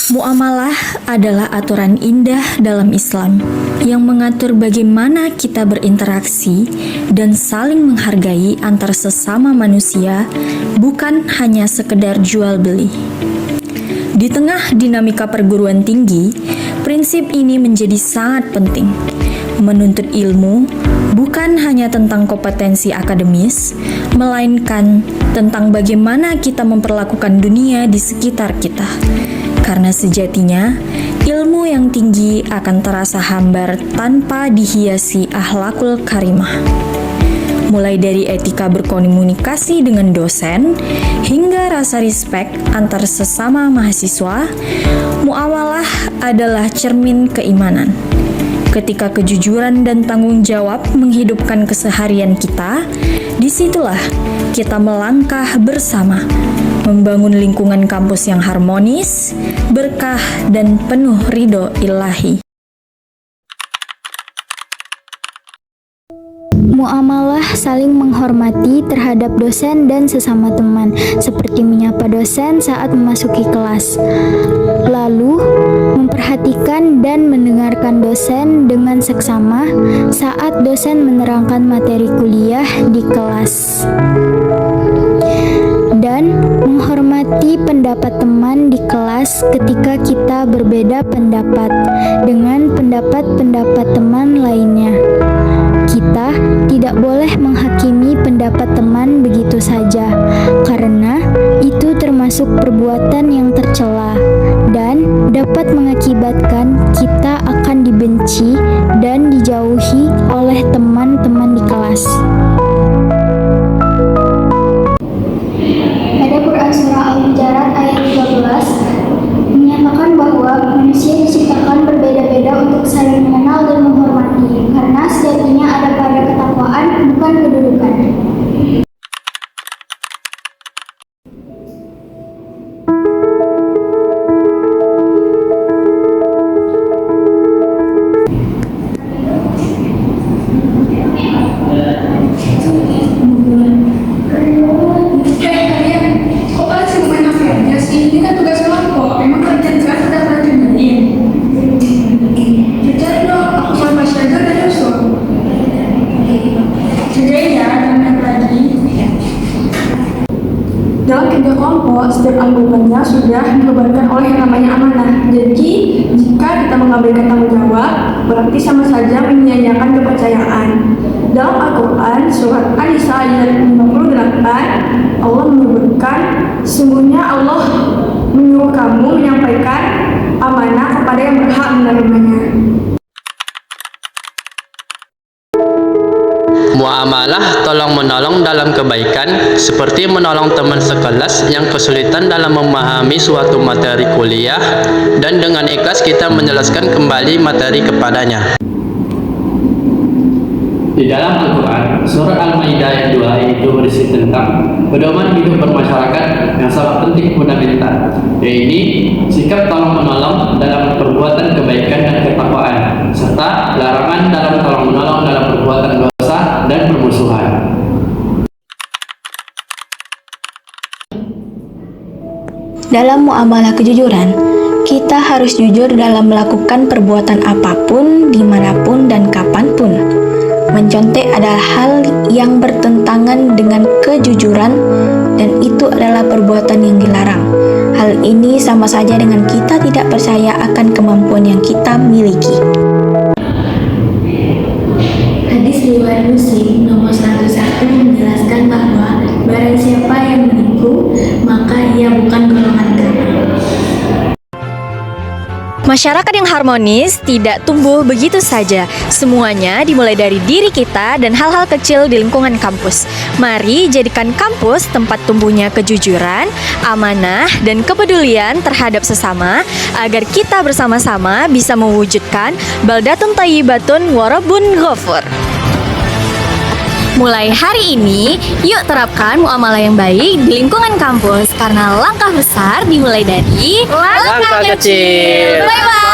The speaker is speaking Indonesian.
Muamalah adalah aturan indah dalam Islam yang mengatur bagaimana kita berinteraksi dan saling menghargai antar sesama manusia, bukan hanya sekedar jual beli. Di tengah dinamika perguruan tinggi, prinsip ini menjadi sangat penting. Menuntut ilmu bukan hanya tentang kompetensi akademis, melainkan tentang bagaimana kita memperlakukan dunia di sekitar kita. Karena sejatinya, ilmu yang tinggi akan terasa hambar tanpa dihiasi akhlakul karimah. Mulai dari etika berkomunikasi dengan dosen, hingga rasa respek antar sesama mahasiswa, muamalah adalah cermin keimanan. Ketika kejujuran dan tanggung jawab menghidupkan keseharian kita, disitulah kita melangkah bersama, membangun lingkungan kampus yang harmonis, berkah, dan penuh ridho ilahi. Muamalah saling menghormati terhadap dosen dan sesama teman, seperti menyapa dosen saat memasuki kelas. Lalu, memperhatikan dan mendengarkan dosen dengan seksama saat dosen menerangkan materi kuliah di kelas. Dan menghormati pendapat teman di kelas ketika kita berbeda pendapat dengan pendapat-pendapat teman lainnya. Kita tidak boleh menghakimi pendapat teman begitu saja, karena itu termasuk perbuatan yang tercela dan dapat mengakibatkan kita akan dibenci dan dijauhi oleh teman-teman di kelas. Pada Quran Surah Al-Hujurat ayat 13 menyatakan bahwa manusia diciptakan berbeda-beda untuk saling mengenal dan menghormati, karena sejatinya ada pada ketakwaan, bukan kedudukan. Dalam kerja kelompok, setiap anggotanya sudah dibebankan oleh yang namanya amanah. Jadi, jika kita mengabaikan tanggung jawab, berarti sama saja menyia-nyiakan kepercayaan. Dalam Al-Quran, surat An-Nisa ayat 58, Allah menyebutkan, sesungguhnya Allah menyuruh kamu menyampaikan amanah kepada yang berhak menerimanya. Muamalah tolong-menolong dalam kebaikan, seperti menolong teman sekelas yang kesulitan dalam memahami suatu materi kuliah, dan dengan ikhlas kita menjelaskan kembali materi kepadanya. Di dalam Al-Quran, Surat Al-Maidah ayat 2 itu berisi tentang pedoman hidup bermasyarakat yang sangat penting fundamental, yaitu sikap tolong-menolong dalam perbuatan kebaikan dan ketakwaan, serta larangan dalam tolong-menolong dalam perbuatan dosa dan permusuhan. Dalam muamalah kejujuran, kita harus jujur dalam melakukan perbuatan apapun, dimanapun, dan kapanpun. Mencontek adalah hal yang bertentangan dengan kejujuran, dan itu adalah perbuatan yang dilarang. Hal ini sama saja dengan kita tidak percaya akan kemampuan yang kita miliki. Hadis riwayat Muslim nomor 101 menjelaskan bahwa barang siapa yang menipu, maka ia bukan golongan kami. Masyarakat yang harmonis tidak tumbuh begitu saja. Semuanya dimulai dari diri kita dan hal-hal kecil di lingkungan kampus. Mari jadikan kampus tempat tumbuhnya kejujuran, amanah, dan kepedulian terhadap sesama agar kita bersama-sama bisa mewujudkan baldatun thayyibatun warabun ghafur. Mulai hari ini, yuk terapkan muamalah yang baik di lingkungan kampus karena langkah besar dimulai dari Langkah kecil. Bye-bye.